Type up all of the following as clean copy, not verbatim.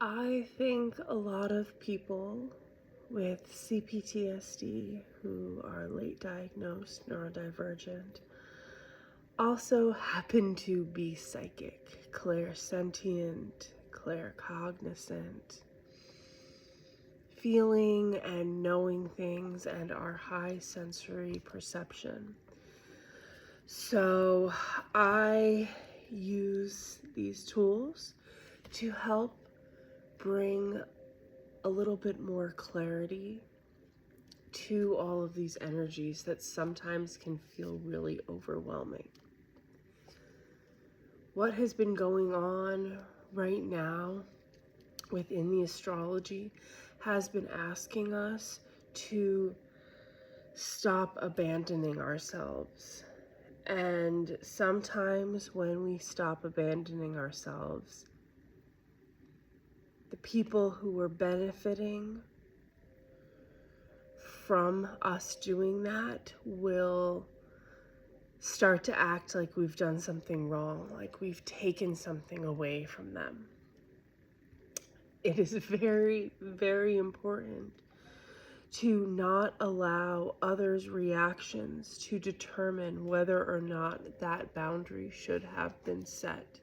I think a lot of people with CPTSD who are late diagnosed neurodivergent also happen to be psychic, clairsentient, claircognizant, feeling and knowing things, and are high sensory perception. So I use these tools to help bring a little bit more clarity to all of these energies that sometimes can feel really overwhelming. What has been going on right now within the astrology has been asking us to stop abandoning ourselves. And sometimes when we stop abandoning ourselves, the people who are benefiting from us doing that will start to act like we've done something wrong, like we've taken something away from them. It is very, very important to not allow others' reactions to determine whether or not that boundary should have been set.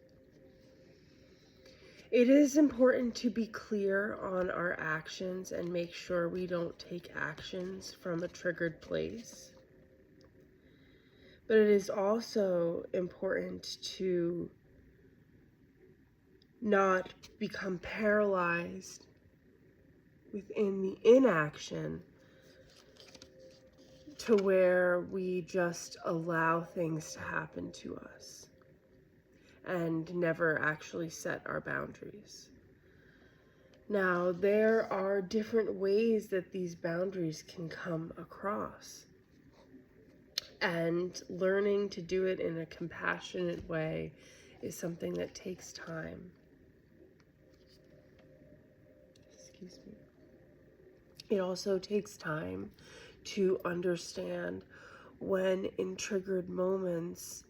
It is important to be clear on our actions and make sure we don't take actions from a triggered place. But it is also important to not become paralyzed within the inaction to where we just allow things to happen to us and never actually set our boundaries. Now, there are different ways that these boundaries can come across, and learning to do it in a compassionate way is something that takes time. Excuse me. It also takes time to understand when in triggered moments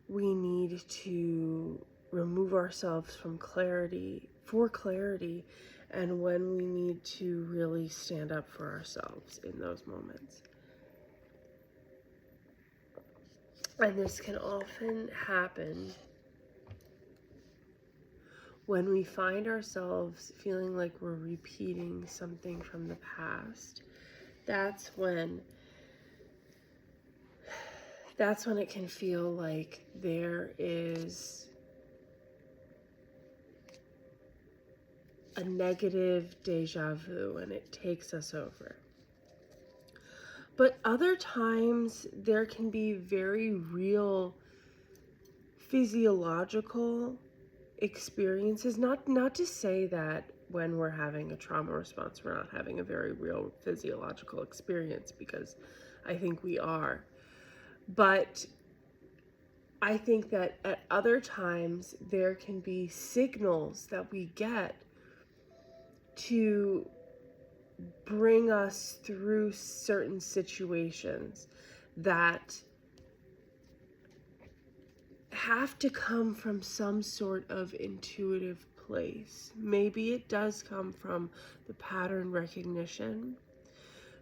we need to remove ourselves from clarity for clarity, and when we need to really stand up for ourselves in those moments. And this can often happen when we find ourselves feeling like we're repeating something from the past. That's when it can feel like there is a negative deja vu and it takes us over. But other times there can be very real physiological experiences, not to say that when we're having a trauma response we're not having a very real physiological experience, because I think we are. But I think that at other times there can be signals that we get to bring us through certain situations that have to come from some sort of intuitive place. Maybe it does come from the pattern recognition,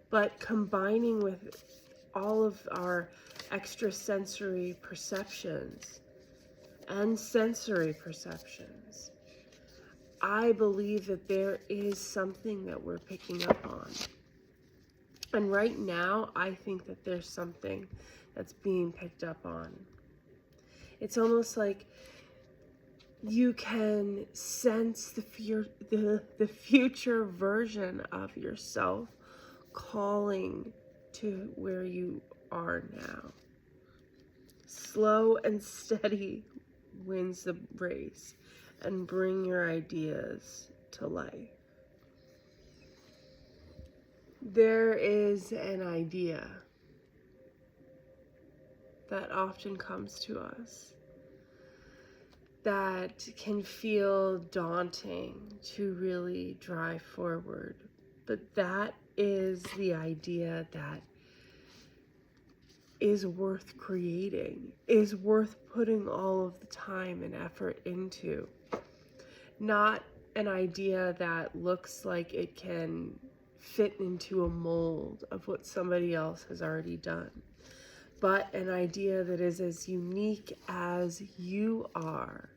but combining with all of our extrasensory perceptions and sensory perceptions, I believe that there is something that we're picking up on. And right now, I think that there's something that's being picked up on. It's almost like you can sense the future version of yourself calling to where you are now. Slow and steady wins the race, and bring your ideas to life. There is an idea that often comes to us that can feel daunting to really drive forward, but that is the idea that is worth creating, is worth putting all of the time and effort into. not an idea that looks like it can fit into a mold of what somebody else has already done, but an idea that is as unique as you are.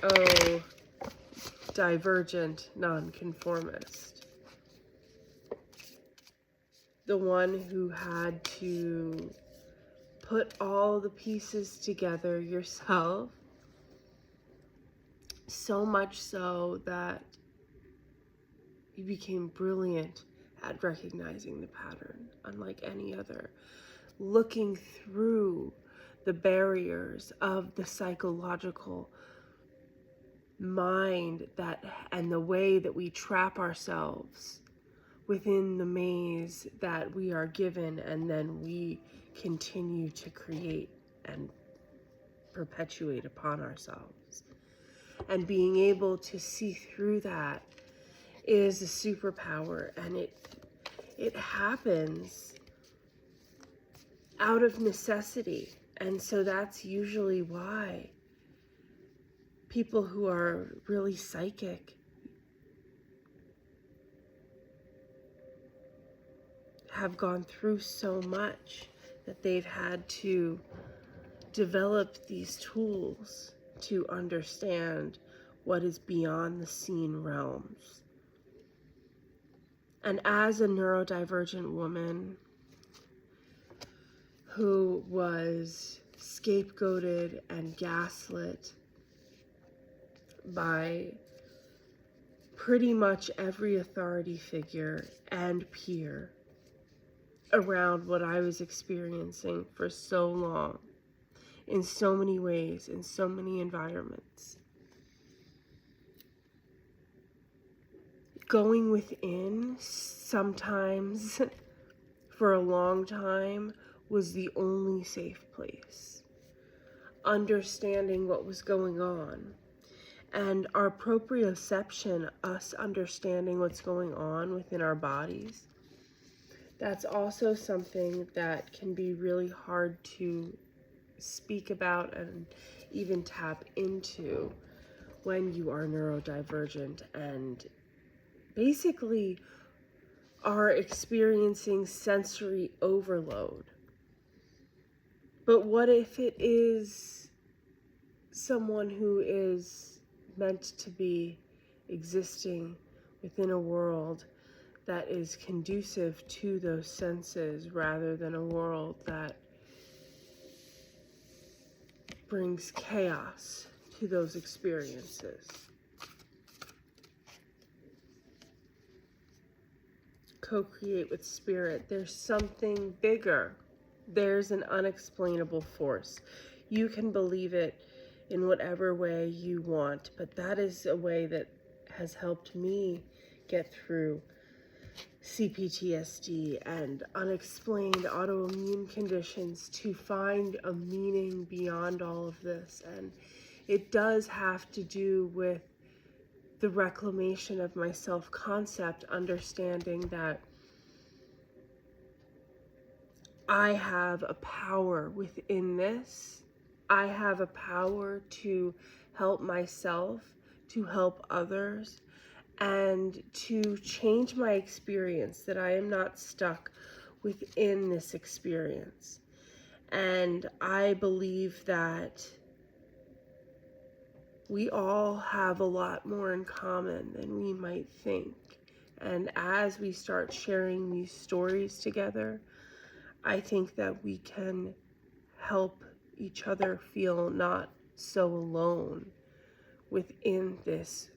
Oh, divergent nonconformist. The one who had to put all the pieces together yourself, so much so that you became brilliant at recognizing the pattern, unlike any other, looking through the barriers of the psychological mind and the way that we trap ourselves within the maze that we are given, and then we continue to create and perpetuate upon ourselves. And being able to see through that is a superpower, and it happens out of necessity. And so that's usually why people who are really psychic have gone through so much that they've had to develop these tools to understand what is beyond the seen realms. And as a neurodivergent woman who was scapegoated and gaslit by pretty much every authority figure and peer around what I was experiencing for so long, in so many ways, in so many environments. Going within sometimes for a long time was the only safe place. Understanding what was going on and our proprioception, us understanding what's going on within our bodies, that's also something that can be really hard to speak about and even tap into when you are neurodivergent and basically are experiencing sensory overload. But what if it is someone who is meant to be existing within a world that is conducive to those senses rather than a world that brings chaos to those experiences? Co-create with spirit. There's something bigger. There's an unexplainable force. You can believe it in whatever way you want, but that is a way that has helped me get through CPTSD and unexplained autoimmune conditions, to find a meaning beyond all of this. And it does have to do with the reclamation of my self-concept, understanding that I have a power within this. I have a power to help myself, to help others, and to change my experience, that I am not stuck within this experience. And I believe that we all have a lot more in common than we might think. And as we start sharing these stories together, I think that we can help each other feel not so alone within this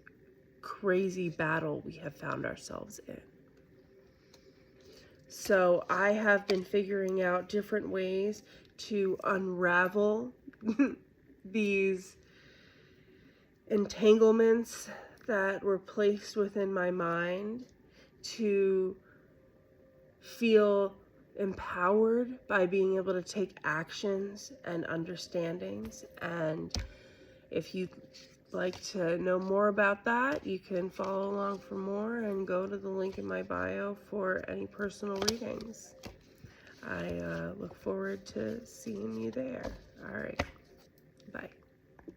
crazy battle we have found ourselves in. So I have been figuring out different ways to unravel these entanglements that were placed within my mind, to feel empowered by being able to take actions and understandings. And if you'd like to know more about that, you can follow along for more and go to the link in my bio for any personal readings. I look forward to seeing you there. All right.